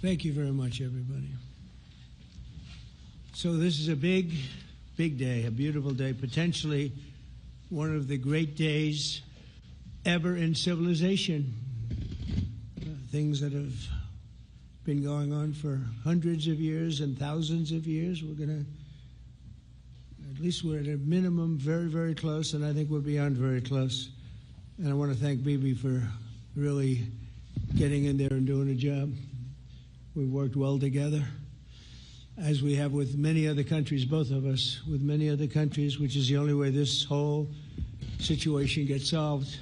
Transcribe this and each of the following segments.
Thank you very much, everybody. So this is a big, big day, a beautiful day, potentially one of the great days ever in civilization. Things that have been going on for hundreds of years and thousands of years. We're going to, at least we're at a minimum very, very close, and I think we're beyond very close. And I want to thank Bibi for really getting in there and doing a job. We've worked well together, as we have with many other countries, both of us, with many other countries, which is the only way this whole situation gets solved.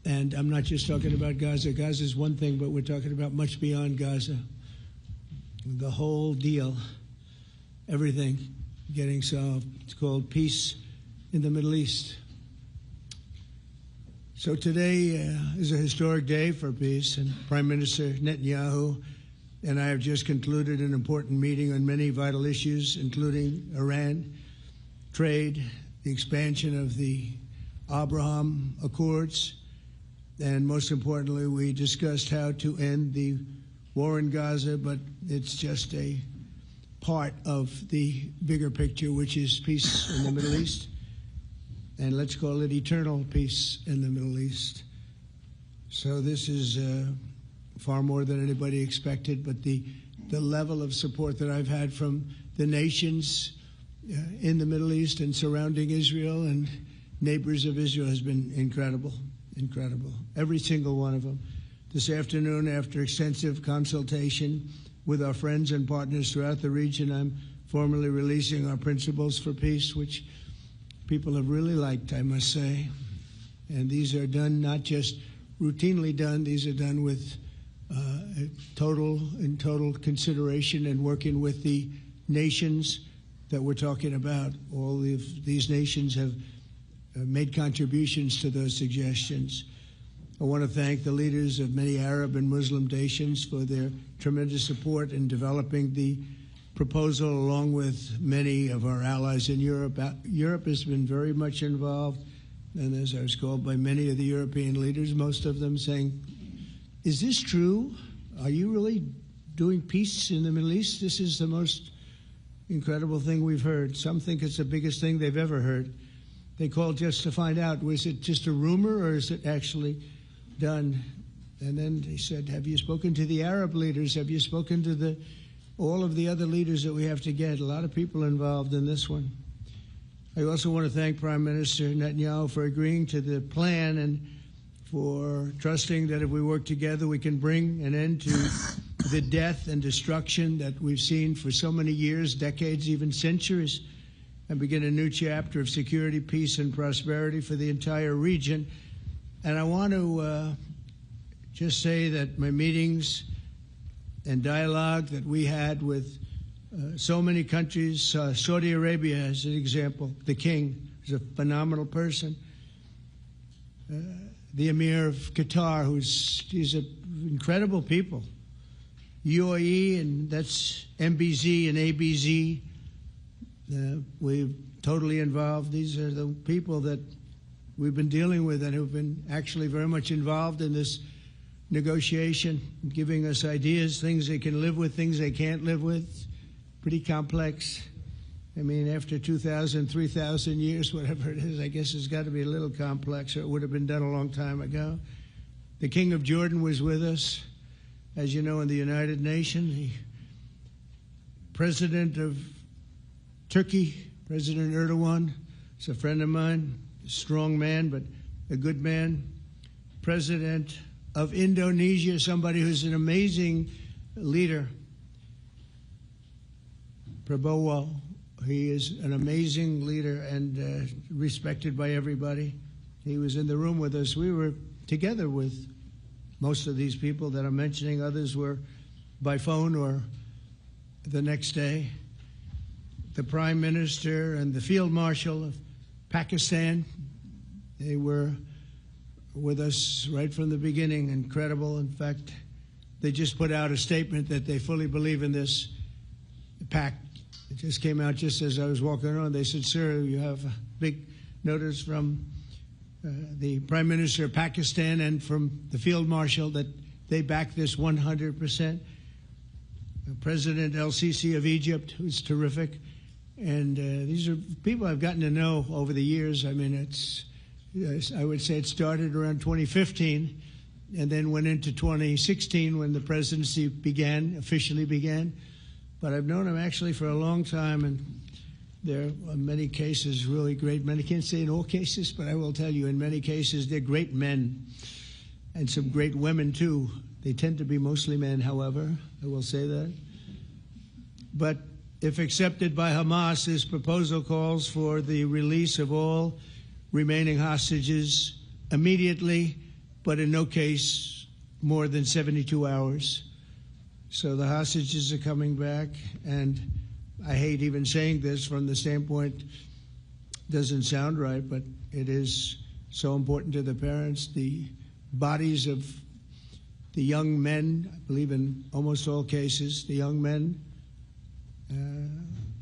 And I'm not just talking about Gaza. Gaza is one thing, but we're talking about much beyond Gaza. The whole deal, everything getting solved. It's called peace in the Middle East. So today is a historic day for peace, and Prime Minister Netanyahu and I have just concluded an important meeting on many vital issues, including Iran, trade, the expansion of the Abraham Accords, and most importantly, we discussed how to end the war in Gaza, but it's just a part of the bigger picture, which is peace in the Middle East. And let's call it eternal peace in the Middle East. So this is far more than anybody expected, but the level of support that I've had from the nations in the Middle East and surrounding Israel and neighbors of Israel has been incredible, incredible. Every single one of them. This afternoon, after extensive consultation with our friends and partners throughout the region, I'm formally releasing our principles for peace, which people have really liked, I must say. And these are done not just routinely done, these are done with total consideration and working with the nations that we're talking about. All of these nations have made contributions to those suggestions. I want to thank the leaders of many Arab and Muslim nations for their tremendous support in developing the proposal, along with many of our allies in Europe. Europe has been very much involved, and as I was called by many of the European leaders, most of them saying, is this true? Are you really doing peace in the Middle East? This is the most incredible thing we've heard. Some think it's the biggest thing they've ever heard. They called just to find out, was it just a rumor or is it actually done? And then they said, have you spoken to the Arab leaders? Have you spoken to all of the other leaders that we have to get? A lot of people involved in this one. I also want to thank Prime Minister Netanyahu for agreeing to the plan and for trusting that if we work together, we can bring an end to the death and destruction that we've seen for so many years, decades, even centuries, and begin a new chapter of security, peace, and prosperity for the entire region. And I want to just say that my meetings and dialogue that we had with so many countries, Saudi Arabia as an example, the king is a phenomenal person. The Emir of Qatar, he's incredible people. UAE, and that's MBZ and ABZ. We're totally involved. These are the people that we've been dealing with and who've been actually very much involved in this negotiation, giving us ideas, things they can live with, things they can't live with. Pretty complex. I mean, after 2,000, 3,000 years, whatever it is, I guess it's got to be a little complex, or it would have been done a long time ago. The King of Jordan was with us, as you know, in the United Nations. The President of Turkey, President Erdogan, is a friend of mine, a strong man, but a good man. President of Indonesia, somebody who's an amazing leader, Prabowo. He is an amazing leader and respected by everybody. He was in the room with us. We were together with most of these people that I'm mentioning. Others were by phone or the next day. The Prime Minister and the Field Marshal of Pakistan, they were with us right from the beginning. Incredible. In fact, they just put out a statement that they fully believe in this pact. It just came out just as I was walking around. They said, sir, you have a big notice from the Prime Minister of Pakistan and from the Field Marshal that they back this 100%. President El-Sisi of Egypt, who's terrific. And these are people I've gotten to know over the years. I mean, I would say it started around 2015 and then went into 2016 when the presidency officially began. But I've known him actually for a long time, and there are many cases really great men. I can't say in all cases, but I will tell you in many cases they're great men and some great women too. They tend to be mostly men, however, I will say that. But if accepted by Hamas, this proposal calls for the release of all remaining hostages immediately, but in no case more than 72 hours. So the hostages are coming back, and I hate even saying this from the standpoint, doesn't sound right, but it is so important to the parents. The bodies of the young men, I believe in almost all cases, the young men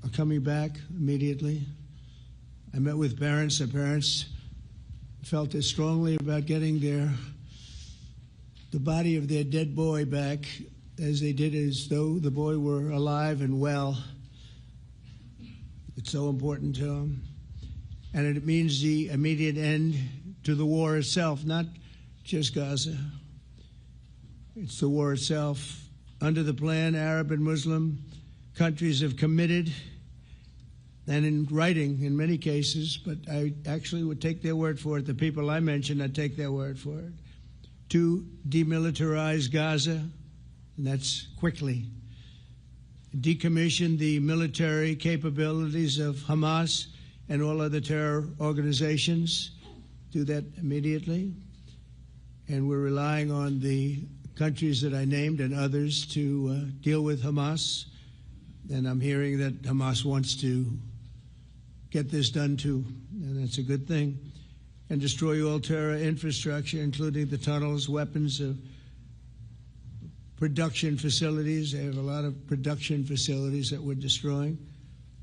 are coming back immediately. I met with parents. The parents felt as strongly about getting the body of their dead boy back as they did as though the boy were alive and well. It's so important to them. And it means the immediate end to the war itself, not just Gaza. It's the war itself. Under the plan, Arab and Muslim countries have committed, and in writing in many cases, but I actually would take their word for it. The people I mentioned, I'd take their word for it, to demilitarize Gaza, and that's quickly. Decommission the military capabilities of Hamas and all other terror organizations. Do that immediately. And we're relying on the countries that I named and others to deal with Hamas. And I'm hearing that Hamas wants to get this done too, and that's a good thing. And destroy all terror infrastructure, including the tunnels, weapons, production facilities. They have a lot of production facilities that we're destroying.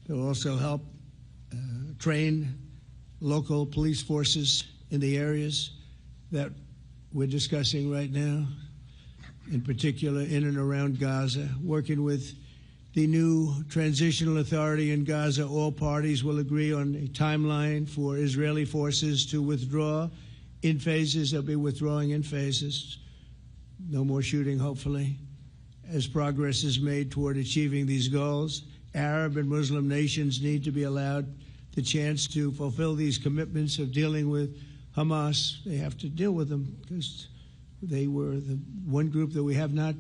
They'll also help train local police forces in the areas that we're discussing right now, in particular in and around Gaza, working with the new transitional authority in Gaza. All parties will agree on a timeline for Israeli forces to withdraw in phases. They'll be withdrawing in phases. No more shooting, hopefully. As progress is made toward achieving these goals, Arab and Muslim nations need to be allowed the chance to fulfill these commitments of dealing with Hamas. They have to deal with them because they were the one group that we have not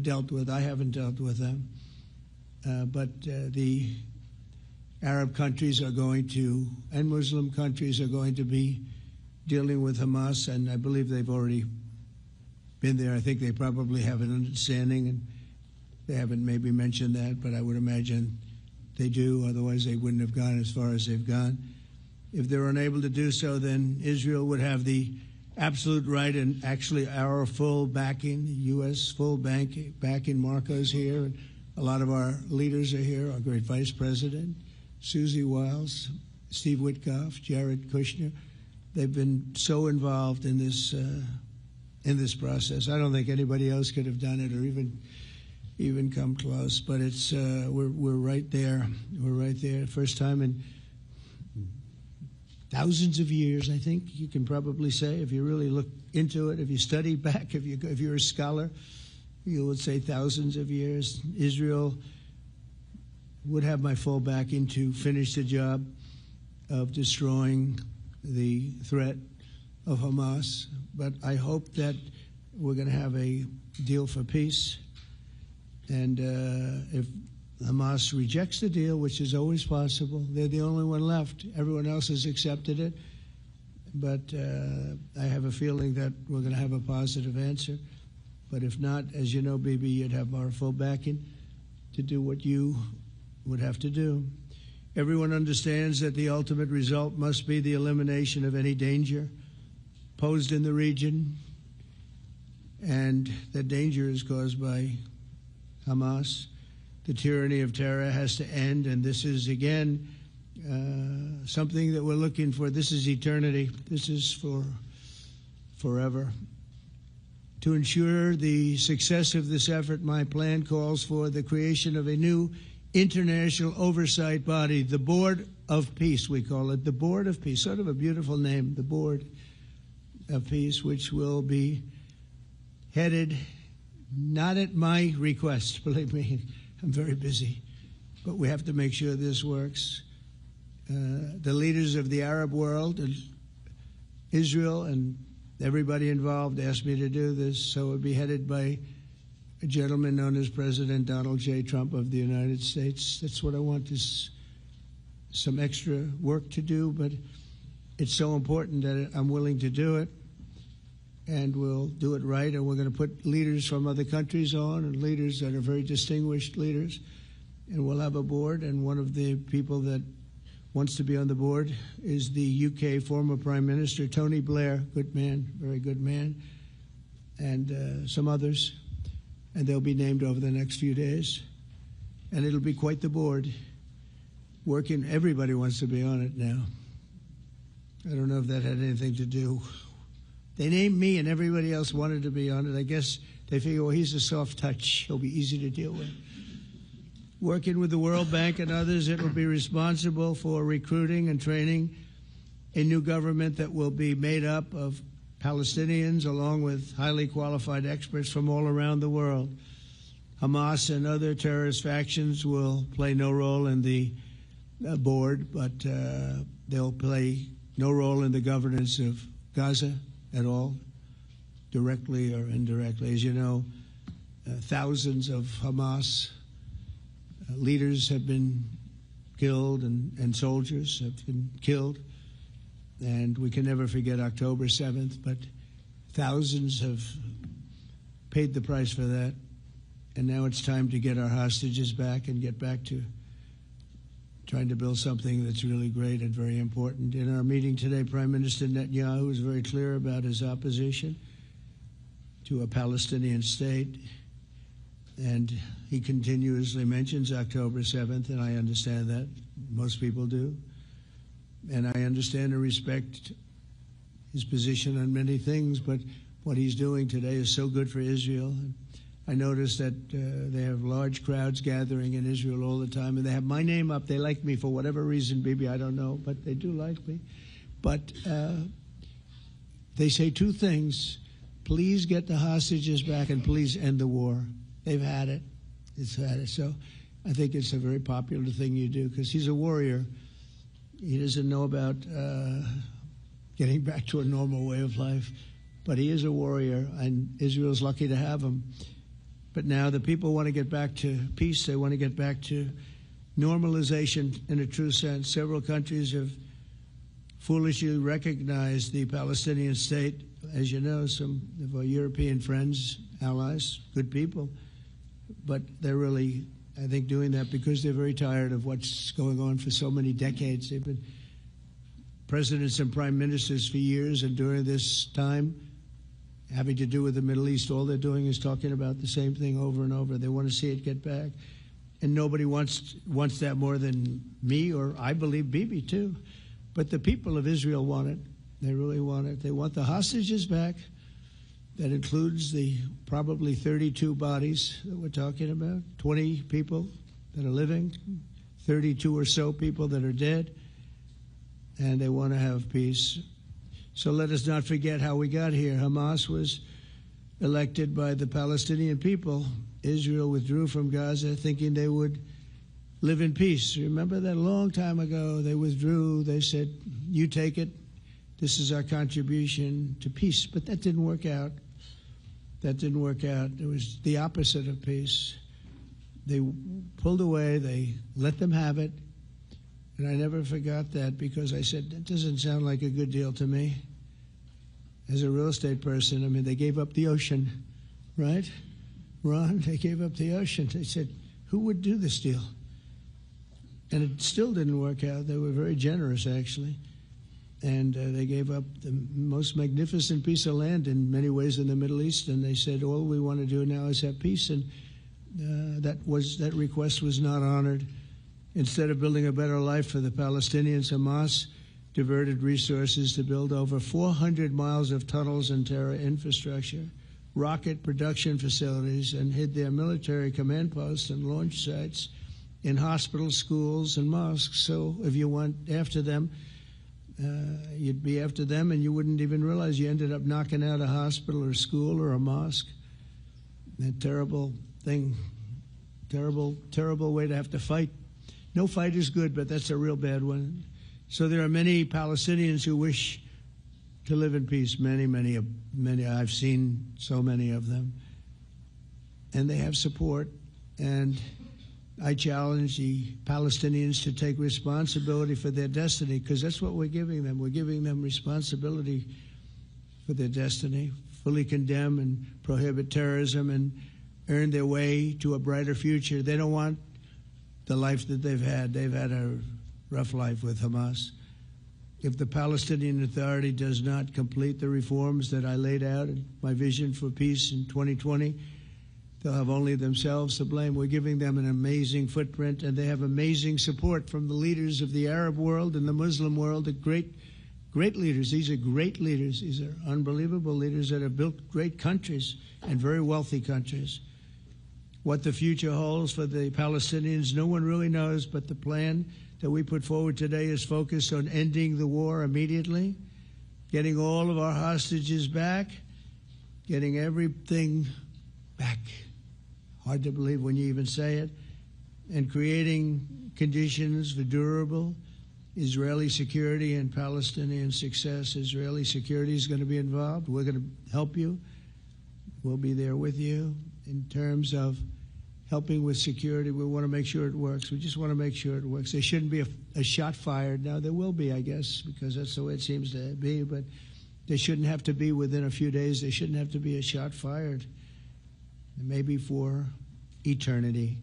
dealt with. I haven't dealt with them. But the Arab countries are going to, and Muslim countries are going to be dealing with Hamas, and I believe they've already been there. I think they probably have an understanding, and they haven't maybe mentioned that, but I would imagine they do. Otherwise, they wouldn't have gone as far as they've gone. If they're unable to do so, then Israel would have the absolute right and actually our full backing, U.S. full backing. Marco's here, and a lot of our leaders are here, our great Vice President, Susie Wiles, Steve Witkoff, Jared Kushner. They've been so involved in this process. I don't think anybody else could have done it or even come close. But it's we're right there. We're right there. First time in thousands of years, I think you can probably say, if you really look into it, if you study back, if you're a scholar, you would say thousands of years. Israel would have my full backing to finish the job of destroying the threat of Hamas. But I hope that we're going to have a deal for peace. And if Hamas rejects the deal, which is always possible, they're the only one left. Everyone else has accepted it. But I have a feeling that we're going to have a positive answer. But if not, as you know, Bibi, you'd have our full backing to do what you would have to do. Everyone understands that the ultimate result must be the elimination of any danger posed in the region, and that danger is caused by Hamas. The tyranny of terror has to end, and this is, again, something that we're looking for. This is eternity. This is for forever. To ensure the success of this effort, my plan calls for the creation of a new international oversight body, the Board of Peace, we call it, the Board of Peace, sort of a beautiful name, the Board of Peace, which will be headed, not at my request, believe me, I'm very busy, but we have to make sure this works. The leaders of the Arab world and Israel and everybody involved asked me to do this, so it would be headed by a gentleman known as President Donald J. Trump of the United States. That's what I want, is some extra work to do, but it's so important that I'm willing to do it, and we'll do it right, and we're going to put leaders from other countries on, and leaders that are very distinguished leaders, and we'll have a board, and one of the people that wants to be on the board is the UK former Prime Minister, Tony Blair, good man, very good man, and some others, and they'll be named over the next few days, and it'll be quite the board. Working, everybody wants to be on it now. I don't know if that had anything to do. They named me and everybody else wanted to be on it. I guess they figure, well, he's a soft touch. He'll be easy to deal with. Working with the World Bank and others, it will be responsible for recruiting and training a new government that will be made up of Palestinians along with highly qualified experts from all around the world. Hamas and other terrorist factions will play no role in the board, but they'll play no role in the governance of Gaza at all, directly or indirectly. As you know, thousands of Hamas leaders have been killed and soldiers have been killed. And we can never forget October 7th, but thousands have paid the price for that. And now it's time to get our hostages back and get back to trying to build something that's really great and very important. In our meeting today, Prime Minister Netanyahu was very clear about his opposition to a Palestinian state. And he continuously mentions October 7th, and I understand that. Most people do. And I understand and respect his position on many things, but what he's doing today is so good for Israel. I noticed that they have large crowds gathering in Israel all the time, and they have my name up. They like me for whatever reason, Bibi, I don't know, but they do like me. But they say two things: please get the hostages back and please end the war. They've had it. It's had it. So I think it's a very popular thing you do, because he's a warrior. He doesn't know about getting back to a normal way of life, but he is a warrior, and Israel's lucky to have him. But now the people want to get back to peace. They want to get back to normalization in a true sense. Several countries have foolishly recognized the Palestinian state. As you know, some of our European friends, allies, good people, but they're really, I think, doing that because they're very tired of what's going on for so many decades. They've been presidents and prime ministers for years, and during this time, having to do with the Middle East, all they're doing is talking about the same thing over and over. They want to see it get back. And nobody wants that more than me, or I believe Bibi too. But the people of Israel want it. They really want it. They want the hostages back. That includes the probably 32 bodies that we're talking about, 20 people that are living, 32 or so people that are dead, and they want to have peace. So let us not forget how we got here. Hamas was elected by the Palestinian people. Israel withdrew from Gaza thinking they would live in peace. Remember that a long time ago? They withdrew. They said, you take it. This is our contribution to peace. But that didn't work out. That didn't work out. It was the opposite of peace. They pulled away. They let them have it. And I never forgot that, because I said, that doesn't sound like a good deal to me. As a real estate person, I mean, they gave up the ocean, right? Ron, they gave up the ocean. They said, who would do this deal? And it still didn't work out. They were very generous, actually. And they gave up the most magnificent piece of land in many ways in the Middle East. And they said, all we want to do now is have peace. And that request was not honored. Instead of building a better life for the Palestinians, Hamas diverted resources to build over 400 miles of tunnels and terror infrastructure. rocket production facilities and hid their military command posts and launch sites in hospitals, schools, and mosques. So if you went after them, you'd be after them, and you wouldn't even realize you ended up knocking out a hospital or a school or a mosque. A terrible thing, terrible way to have to fight. No fight is good, but that's a real bad one. So there are many Palestinians who wish to live in peace. Many. I've seen so many of them, and they have support. And I challenge the Palestinians to take responsibility for their destiny, because that's what we're giving them. We're giving them responsibility for their destiny, fully condemn and prohibit terrorism and earn their way to a brighter future. They don't want the life that they've had. They've had a rough life with Hamas. If the Palestinian Authority does not complete the reforms that I laid out in my vision for peace in 2020, they'll have only themselves to blame. We're giving them an amazing footprint, and they have amazing support from the leaders of the Arab world and the Muslim world, the great leaders. These are great leaders. These are unbelievable leaders that have built great countries and very wealthy countries. What the future holds for the Palestinians, no one really knows, but the plan that we put forward today is focused on ending the war immediately, getting all of our hostages back, getting everything back. Hard to believe when you even say it, and creating conditions for durable Israeli security and Palestinian success. Israeli security is going to be involved. We're going to help you. We'll be there with you in terms of helping with security. We want to make sure it works. We just want to make sure it works. There shouldn't be a shot fired. Now, there will be, I guess, because that's the way it seems to be, but there shouldn't have to be within a few days. There shouldn't have to be a shot fired. Maybe for eternity.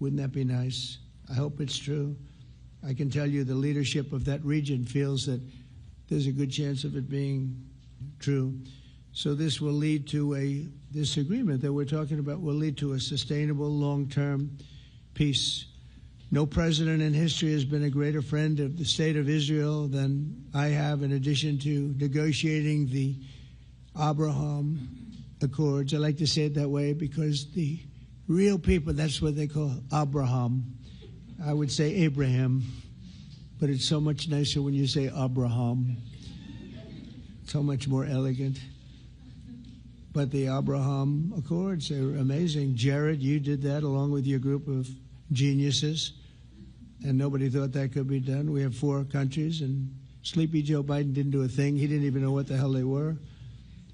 Wouldn't that be nice? I hope it's true. I can tell you the leadership of that region feels that there's a good chance of it being true. So this will lead to this agreement that we're talking about will lead to a sustainable, long-term peace. No president in history has been a greater friend of the state of Israel than I have, in addition to negotiating the Abraham Accords. I like to say it that way because the real people, that's what they call Abraham. I would say Abraham, but it's so much nicer when you say Abraham. So much more elegant. But the Abraham Accords are amazing. Jared, you did that along with your group of geniuses, and nobody thought that could be done. We have 4 countries, and Sleepy Joe Biden didn't do a thing. He didn't even know what the hell they were.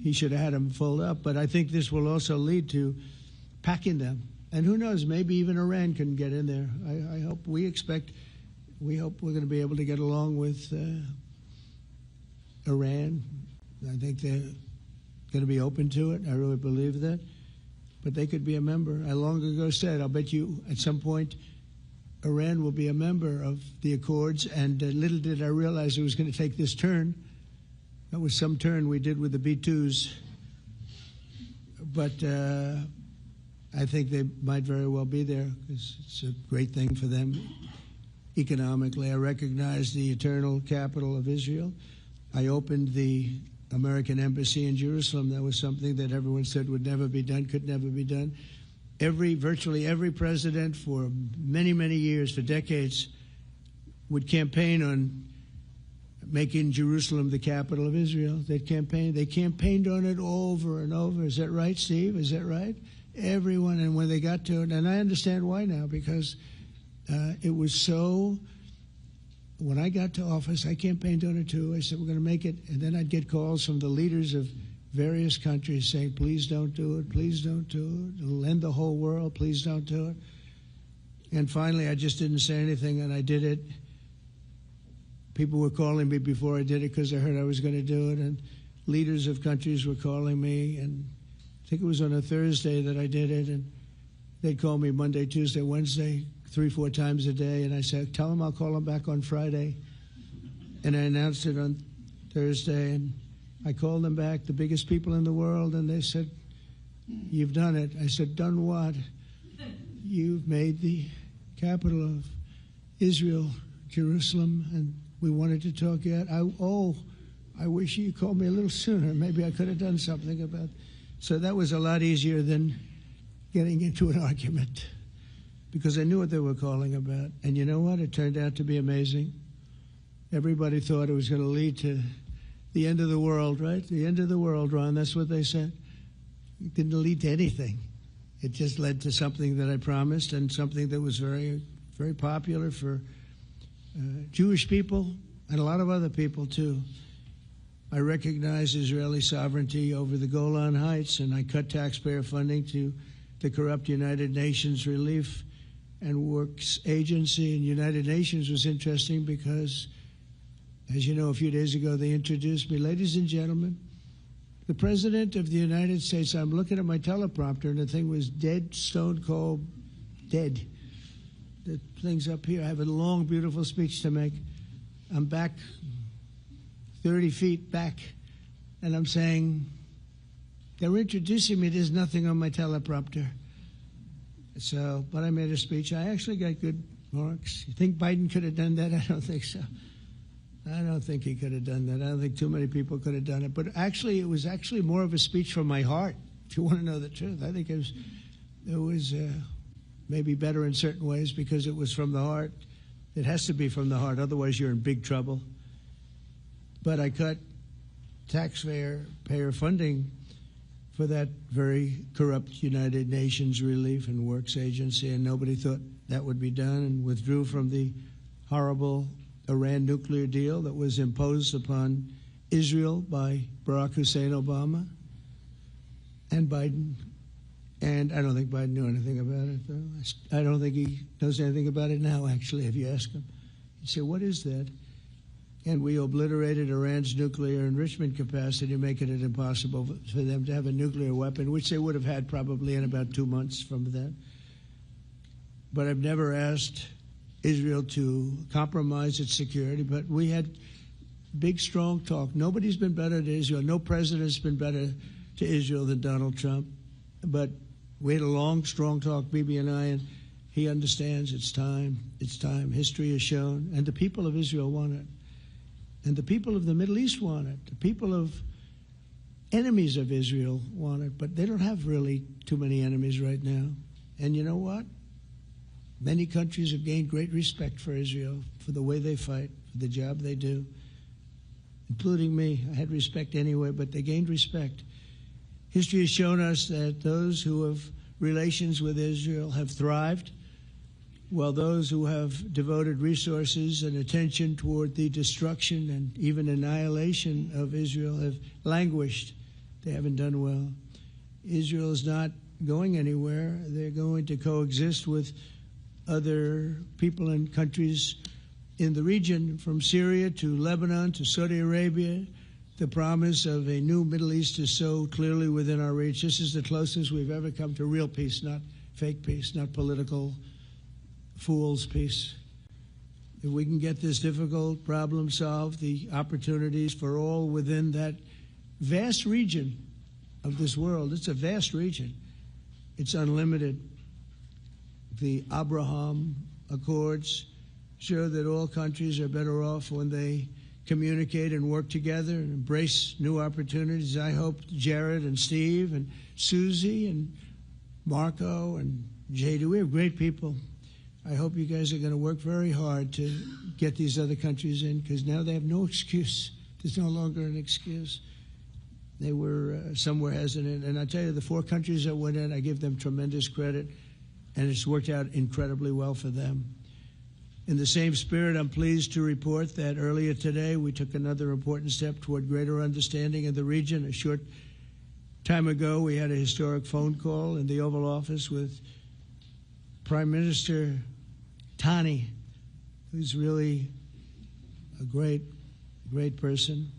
He should have had them filled up. But I think this will also lead to packing them. And who knows, maybe even Iran can get in there. I hope, we hope we're going to be able to get along with Iran. I think they're going to be open to it. I really believe that. But they could be a member. I long ago said, I'll bet you at some point Iran will be a member of the Accords. And little did I realize it was going to take this turn. That was some turn we did with the B-2s. But I think they might very well be there because it's a great thing for them economically. I recognize the eternal capital of Israel. I opened the American embassy in Jerusalem. That was something that everyone said would never be done, could never be done. Virtually every president for many, many years, for decades, would campaign on making Jerusalem the capital of Israel. They campaigned on it over and over. Is that right, Steve? Is that right? Everyone, and when they got to it, and I understand why now, because it was so. When I got to office, I campaigned on it too. I said, we're going to make it. And then I'd get calls from the leaders of various countries saying, please don't do it, please don't do it. It'll end the whole world, please don't do it. And finally, I just didn't say anything, and I did it. People were calling me before I did it because they heard I was going to do it, and leaders of countries were calling me, and I think it was on a Thursday that I did it, and they'd call me Monday, Tuesday, Wednesday, 3-4 times a day, and I said, tell them I'll call them back on Friday. And I announced it on Thursday, and I called them back, the biggest people in the world, and they said, you've done it. I said, done what? You've made the capital of Israel, Jerusalem, and we wanted to talk yet. I wish you called me a little sooner. Maybe I could have done something about So that was a lot easier than getting into an argument, because I knew what they were calling about. And you know what? It turned out to be amazing. Everybody thought it was going to lead to the end of the world, right? The end of the world, Ron, that's what they said. It didn't lead to anything. It just led to something that I promised, and something that was very, very popular for Jewish people and a lot of other people, too. I recognize Israeli sovereignty over the Golan Heights, and I cut taxpayer funding to the corrupt United Nations Relief and Works Agency. And United Nations was interesting because, as you know, a few days ago they introduced me. Ladies and gentlemen, the President of the United States. I'm looking at my teleprompter, and the thing was dead, stone cold, dead. The thing's up here. I have a long, beautiful speech to make. I'm back 30 feet back, and I'm saying, they're introducing me. There's nothing on my teleprompter. So, but I made a speech. I actually got good marks. You think Biden could have done that? I don't think so. I don't think he could have done that. I don't think too many people could have done it. But actually, it was actually more of a speech from my heart, if you want to know the truth. I think it was maybe better in certain ways because it was from the heart. It has to be from the heart. Otherwise, you're in big trouble. But I cut taxpayer funding for that very corrupt United Nations Relief and Works Agency, and nobody thought that would be done, and withdrew from the horrible Iran nuclear deal that was imposed upon Israel by Barack Hussein Obama and Biden. And I don't think Biden knew anything about it, though. I don't think he knows anything about it now, actually, if you ask him. You say, what is that? And we obliterated Iran's nuclear enrichment capacity, making it impossible for them to have a nuclear weapon, which they would have had probably in about 2 months from that. But I've never asked Israel to compromise its security, but we had big, strong talk. Nobody's been better to Israel. No president's been better to Israel than Donald Trump. But we had a long, strong talk, Bibi and I, and he understands it's time. It's time. History has shown. And the people of Israel want it. And the people of the Middle East want it. The people of enemies of Israel want it. But they don't have really too many enemies right now. And you know what? Many countries have gained great respect for Israel, for the way they fight, for the job they do, including me. I had respect anyway, but they gained respect. History has shown us that those who have relations with Israel have thrived, while those who have devoted resources and attention toward the destruction and even annihilation of Israel have languished. They haven't done well. Israel is not going anywhere. They're going to coexist with other people and countries in the region, from Syria to Lebanon to Saudi Arabia. The promise of a new Middle East is so clearly within our reach. This is the closest we've ever come to real peace, not fake peace, not political fool's peace. If we can get this difficult problem solved, the opportunities for all within that vast region of this world, it's a vast region, it's unlimited. The Abraham Accords show that all countries are better off when they communicate and work together and embrace new opportunities. I hope Jared and Steve and Susie and Marco and Jadu, we have great people. I hope you guys are going to work very hard to get these other countries in, because now they have no excuse. There's no longer an excuse. They were somewhere hesitant. And I tell you, the 4 countries that went in, I give them tremendous credit, and it's worked out incredibly well for them. In the same spirit, I'm pleased to report that earlier today we took another important step toward greater understanding of the region. A short time ago, we had a historic phone call in the Oval Office with Prime Minister Tani, who's really a great, great person.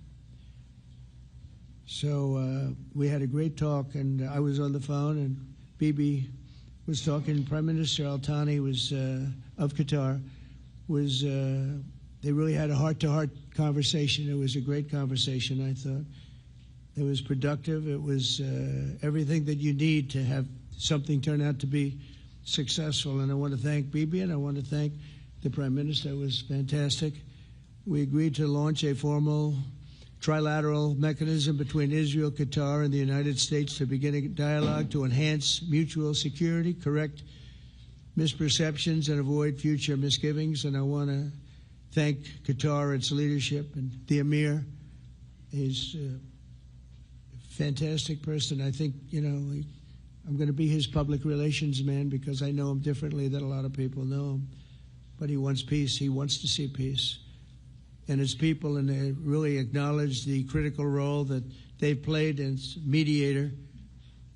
So we had a great talk, and I was on the phone, and Bibi was talking. Prime Minister Al-Thani was of Qatar. They really had a heart-to-heart conversation. It was a great conversation, I thought. It was productive. It was everything that you need to have something turn out to be successful. And I want to thank Bibi, and I want to thank the Prime Minister. It was fantastic. We agreed to launch a formal trilateral mechanism between Israel, Qatar, and the United States to begin a dialogue to enhance mutual security, correct misperceptions, and avoid future misgivings. And I want to thank Qatar, its leadership, and the Emir. He's a fantastic person. I think, I'm going to be his public relations man because I know him differently than a lot of people know him. But he wants peace. He wants to see peace. And his people, and they really acknowledge the critical role that they've played as mediator.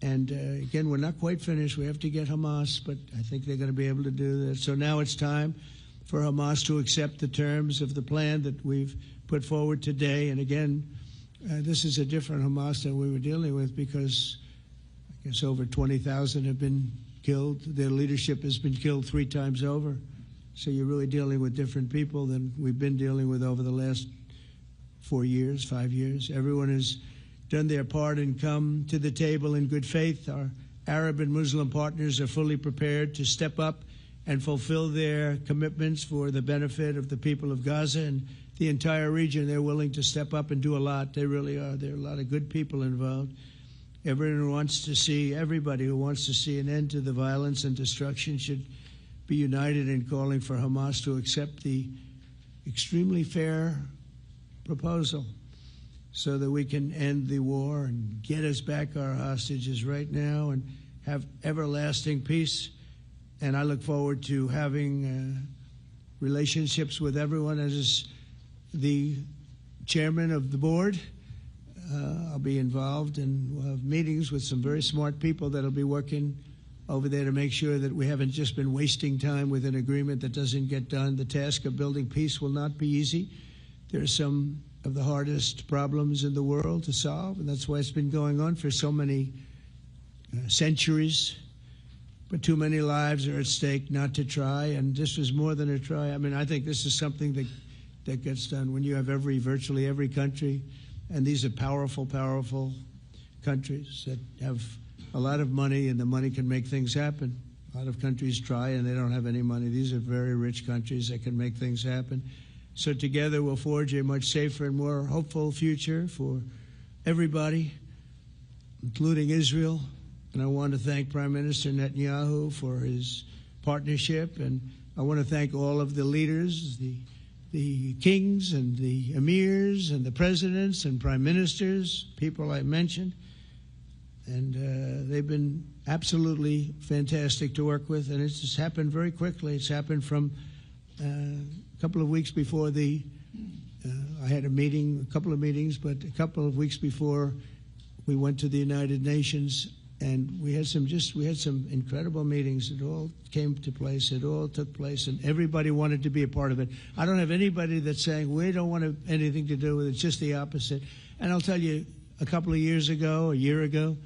And again, we're not quite finished. We have to get Hamas, but I think they're going to be able to do that. So now it's time for Hamas to accept the terms of the plan that we've put forward today. And again, this is a different Hamas than we were dealing with because I guess over 20,000 have been killed. Their leadership has been killed 3 times over. So you're really dealing with different people than we've been dealing with over the last 4 years, 5 years. Everyone has done their part and come to the table in good faith. Our Arab and Muslim partners are fully prepared to step up and fulfill their commitments for the benefit of the people of Gaza and the entire region. They're willing to step up and do a lot. They really are. There are a lot of good people involved. Everybody who wants to see an end to the violence and destruction should be united in calling for Hamas to accept the extremely fair proposal so that we can end the war and get us back our hostages right now and have everlasting peace. And I look forward to having relationships with everyone. As the chairman of the board, I'll be involved, and we'll have meetings with some very smart people that'll be working over there to make sure that we haven't just been wasting time with an agreement that doesn't get done. The task of building peace will not be easy. There are some of the hardest problems in the world to solve, and that's why it's been going on for so many centuries. But too many lives are at stake not to try, and this was more than a try. I mean, I think this is something that gets done when you have virtually every country, and these are powerful, powerful countries that have a lot of money, and the money can make things happen. A lot of countries try, and they don't have any money. These are very rich countries that can make things happen. So together we'll forge a much safer and more hopeful future for everybody, including Israel. And I want to thank Prime Minister Netanyahu for his partnership. And I want to thank all of the leaders, the kings and the emirs and the presidents and prime ministers, people I mentioned. And they've been absolutely fantastic to work with. And it's just happened very quickly. It's happened from a couple of weeks before I had a couple of meetings, but a couple of weeks before we went to the United Nations, and we had some incredible meetings. It all came to place. It all took place, and everybody wanted to be a part of it. I don't have anybody that's saying we don't want anything to do with it. It's just the opposite. And I'll tell you, a couple of years ago, a year ago,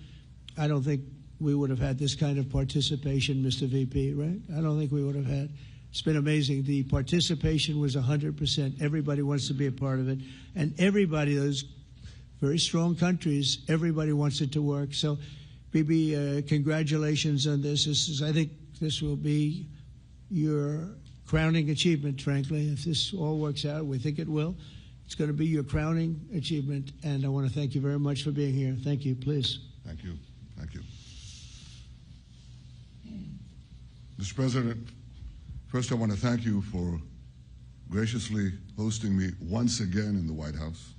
I don't think we would have had this kind of participation, Mr. VP, right? I don't think we would have had. It's been amazing. The participation was 100%. Everybody wants to be a part of it. And everybody, those very strong countries, everybody wants it to work. So, Bibi, congratulations on this. I think this will be your crowning achievement, frankly. If this all works out, we think it will. It's going to be your crowning achievement. And I want to thank you very much for being here. Thank you. Please. Thank you. Thank you. Mr. President, first I want to thank you for graciously hosting me once again in the White House.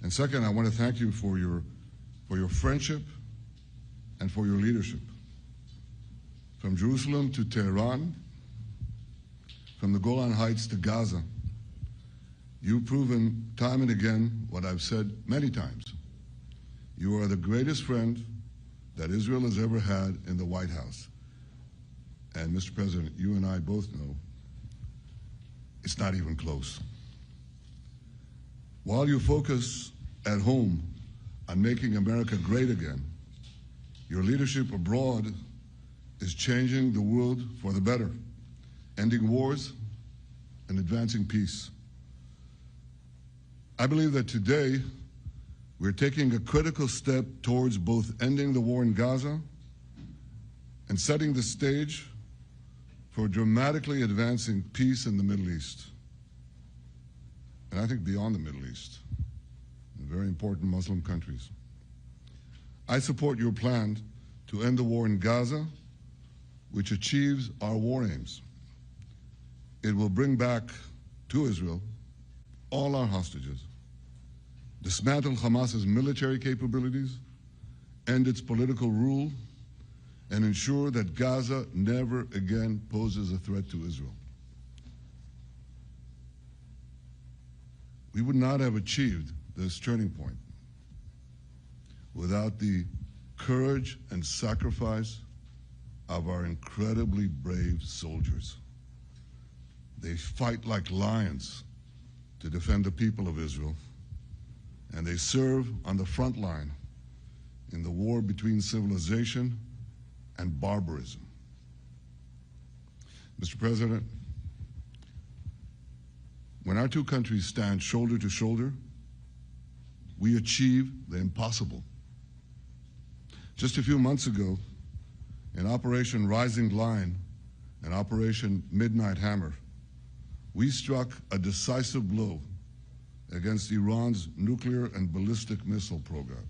And second, I want to thank you for your friendship and for your leadership. From Jerusalem to Tehran, from the Golan Heights to Gaza, you've proven time and again what I've said many times. You are the greatest friend that Israel has ever had in the White House. And Mr. President, you and I both know it's not even close. While you focus at home on making America great again, your leadership abroad is changing the world for the better, ending wars and advancing peace. I believe that today we're taking a critical step towards both ending the war in Gaza and setting the stage for dramatically advancing peace in the Middle East, and I think beyond the Middle East. important Muslim countries. I support your plan to end the war in Gaza, which achieves our war aims. It will bring back to Israel all our hostages, dismantle Hamas's military capabilities, end its political rule, and ensure that Gaza never again poses a threat to Israel. We would not have achieved this turning point without the courage and sacrifice of our incredibly brave soldiers. They fight like lions to defend the people of Israel, and they serve on the front line in the war between civilization and barbarism. Mr. President, when our two countries stand shoulder to shoulder, we achieve the impossible. Just a few months ago, in Operation Rising Lion and Operation Midnight Hammer, we struck a decisive blow against Iran's nuclear and ballistic missile program.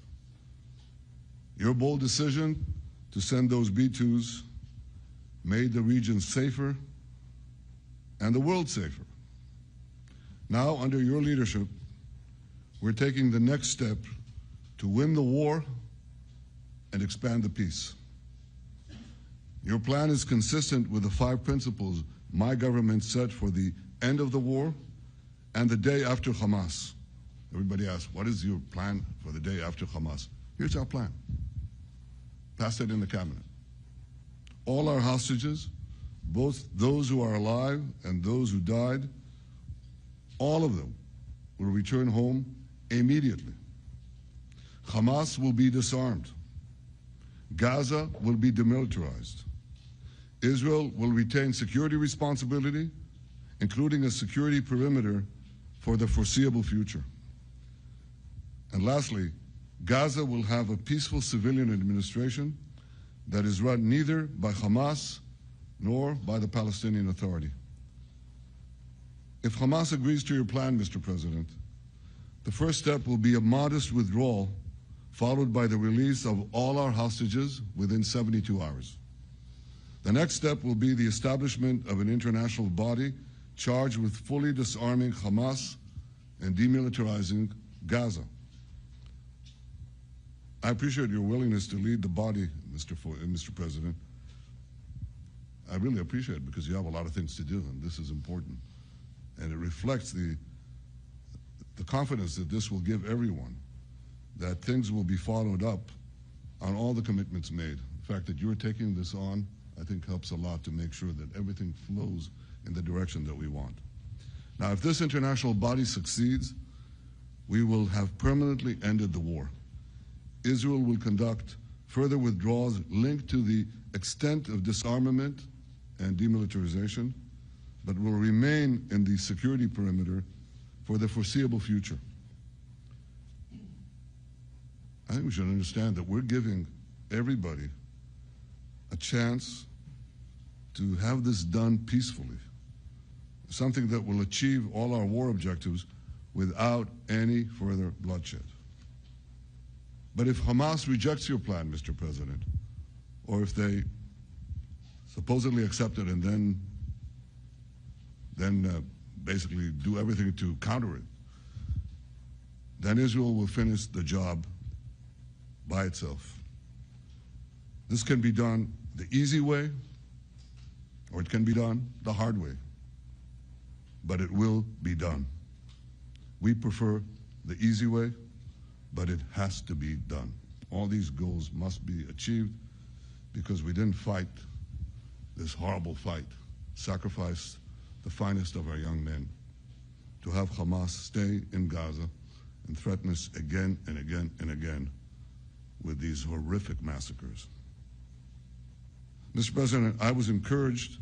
Your bold decision to send those B-2s made the region safer and the world safer. Now, under your leadership, we're taking the next step to win the war and expand the peace. Your plan is consistent with the 5 principles my government set for the end of the war and the day after Hamas. Everybody asks, what is your plan for the day after Hamas? Here's our plan. Passed it in the cabinet. All our hostages, both those who are alive and those who died, all of them will return home immediately. Hamas will be disarmed. Gaza will be demilitarized. Israel will retain security responsibility, including a security perimeter for the foreseeable future. And lastly, Gaza will have a peaceful civilian administration that is run neither by Hamas nor by the Palestinian Authority. If Hamas agrees to your plan, Mr. President, the first step will be a modest withdrawal, followed by the release of all our hostages within 72 hours. The next step will be the establishment of an international body charged with fully disarming Hamas and demilitarizing Gaza. I appreciate your willingness to lead the body, Mr. President. I really appreciate it because you have a lot of things to do, and this is important. And it reflects the confidence that this will give everyone, that things will be followed up on all the commitments made. The fact that you're taking this on, I think, helps a lot to make sure that everything flows in the direction that we want. Now, if this international body succeeds, we will have permanently ended the war. Israel will conduct further withdrawals linked to the extent of disarmament and demilitarization, but will remain in the security perimeter for the foreseeable future. I think we should understand that we're giving everybody a chance to have this done peacefully, something that will achieve all our war objectives without any further bloodshed. But if Hamas rejects your plan, Mr. President, or if they supposedly accept it and then basically do everything to counter it, then Israel will finish the job by itself. This can be done the easy way, or it can be done the hard way, but it will be done. We prefer the easy way, but it has to be done. All these goals must be achieved because we didn't fight this horrible fight, sacrifice the finest of our young men to have Hamas stay in Gaza and threaten us again and again and again with these horrific massacres. Mr. President, I was encouraged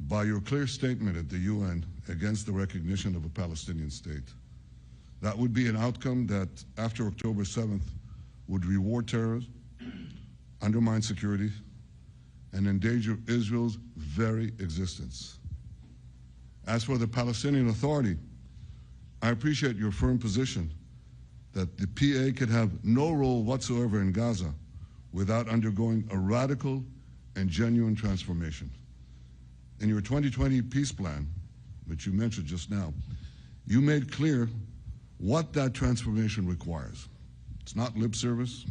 by your clear statement at the UN against the recognition of a Palestinian state. That would be an outcome that, after October 7th, would reward terrorism, undermine security, and endanger Israel's very existence. As for the Palestinian Authority, I appreciate your firm position that the PA could have no role whatsoever in Gaza without undergoing a radical and genuine transformation. In your 2020 peace plan, which you mentioned just now, you made clear what that transformation requires. It's not lip service.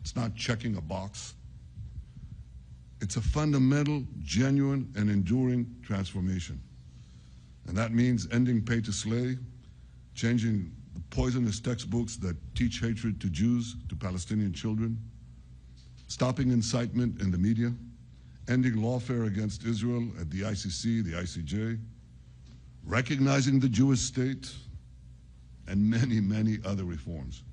It's not checking a box. It's a fundamental, genuine, and enduring transformation. And that means ending pay to slay, changing the poisonous textbooks that teach hatred to Jews, to Palestinian children, stopping incitement in the media, ending lawfare against Israel at the ICC, the ICJ, recognizing the Jewish state, and many, many other reforms.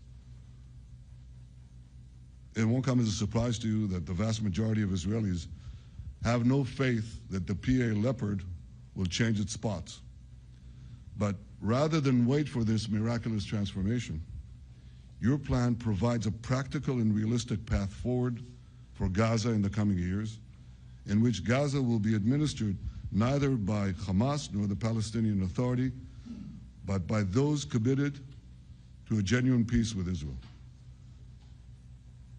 It won't come as a surprise to you that the vast majority of Israelis have no faith that the PA leopard will change its spots. But rather than wait for this miraculous transformation, your plan provides a practical and realistic path forward for Gaza in the coming years, in which Gaza will be administered neither by Hamas nor the Palestinian Authority, but by those committed to a genuine peace with Israel.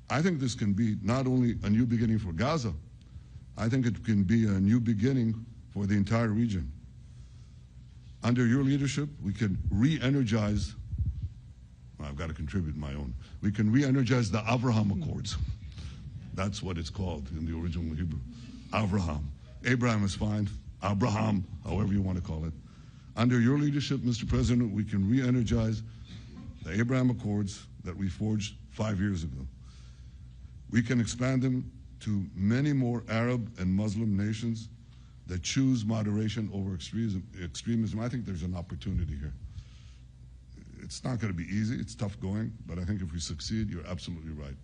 I think this can be not only a new beginning for Gaza, I think it can be a new beginning for the entire region. Under your leadership, we can re-energize, well, I've got to contribute my own, we can re-energize the Abraham Accords. That's what it's called in the original Hebrew, Abraham. Abraham is fine, Abraham, however you want to call it. Under your leadership, Mr. President, we can re-energize the Abraham Accords that we forged 5 years ago. We can expand them to many more Arab and Muslim nations that choose moderation over extremism. I think there's an opportunity here. It's not going to be easy. It's tough going. But I think if we succeed, you're absolutely right.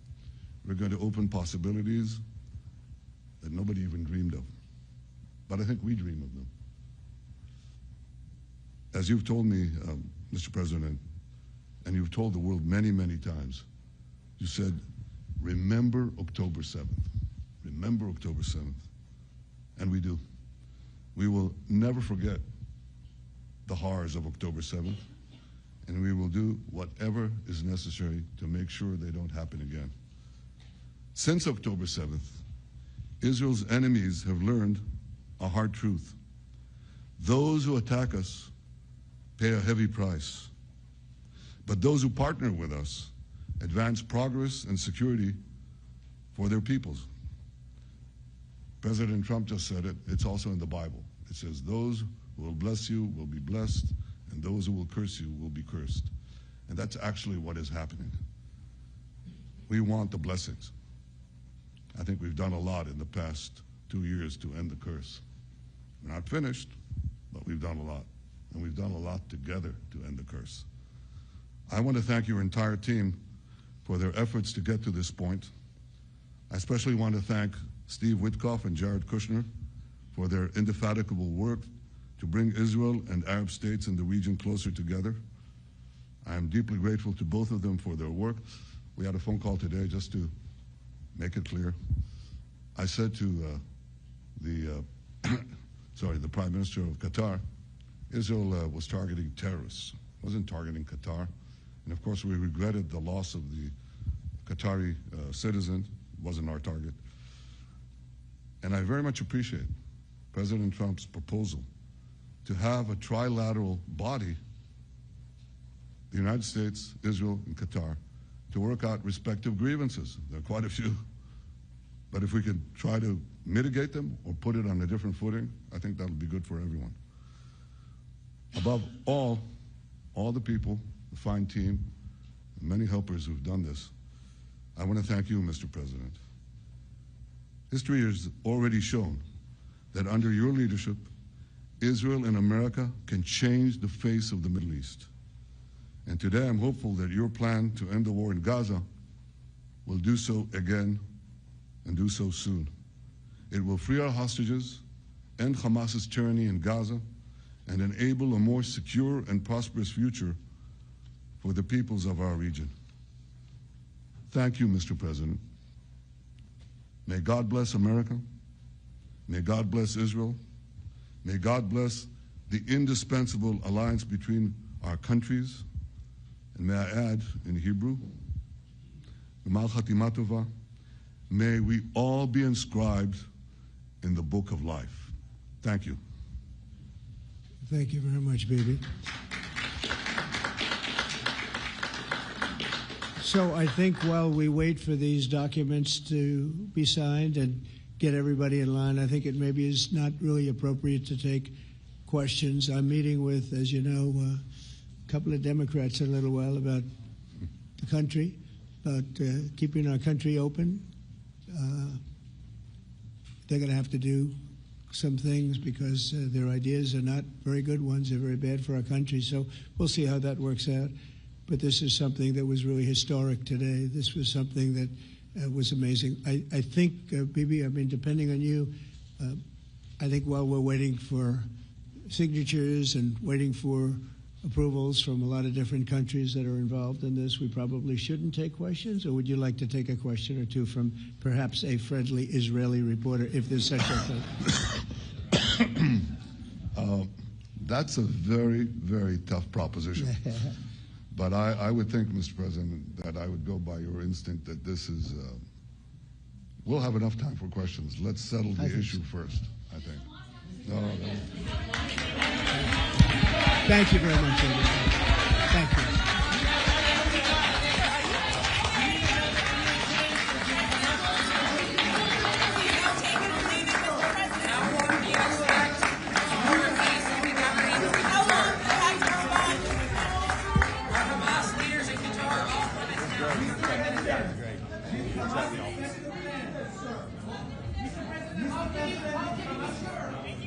We're going to open possibilities that nobody even dreamed of. But I think we dream of them. As you've told me, Mr. President, and you've told the world many, many times, you said, remember October 7th. Remember October 7th. And we do. We will never forget the horrors of October 7th, and we will do whatever is necessary to make sure they don't happen again. Since October 7th, Israel's enemies have learned a hard truth. Those who attack us pay a heavy price, but those who partner with us advance progress and security for their peoples. President Trump just said it. It's also in the Bible. It says, those who will bless you will be blessed, and those who will curse you will be cursed. And that's actually what is happening. We want the blessings. I think we've done a lot in the past 2 years to end the curse. We're not finished, but we've done a lot. And we've done a lot together to end the curse. I want to thank your entire team for their efforts to get to this point. I especially want to thank Steve Witkoff and Jared Kushner for their indefatigable work to bring Israel and Arab states in the region closer together. I am deeply grateful to both of them for their work. We had a phone call today just to make it clear. I said to the Prime Minister of Qatar, Israel was targeting terrorists, wasn't targeting Qatar. And of course, we regretted the loss of the Qatari citizen, wasn't our target. And I very much appreciate President Trump's proposal to have a trilateral body, the United States, Israel, and Qatar, to work out respective grievances. There are quite a few. But if we could try to mitigate them or put it on a different footing, I think that would be good for everyone. Above all the people, the fine team, and many helpers who've done this, I want to thank you, Mr. President. History has already shown that under your leadership, Israel and America can change the face of the Middle East. And today I'm hopeful that your plan to end the war in Gaza will do so again and do so soon. It will free our hostages, end Hamas's tyranny in Gaza, and enable a more secure and prosperous future for the peoples of our region. Thank you, Mr. President. May God bless America. May God bless Israel. May God bless the indispensable alliance between our countries. And may I add, in Hebrew, G'mal Chatima Tova, may we all be inscribed in the book of life. Thank you. Thank you very much, Bibi. So I think while we wait for these documents to be signed and get everybody in line, I think it maybe is not really appropriate to take questions. I'm meeting with, as you know, a couple of Democrats in a little while about the country, about keeping our country open. They're going to have to do some things because their ideas are not very good ones. They're very bad for our country. So we'll see how that works out. But this is something that was really historic today. This was something that was amazing. I think, Bibi, I mean, depending on you, I think while we're waiting for signatures and waiting for approvals from a lot of different countries that are involved in this, we probably shouldn't take questions? Or would you like to take a question or two from perhaps a friendly Israeli reporter, if there's such a thing? That's a very, very tough proposition. But I would think, Mr. President, that I would go by your instinct that this is, we'll have enough time for questions. Let's settle the issue first, I think. No. Thank you very much, everybody. Thank you. Great.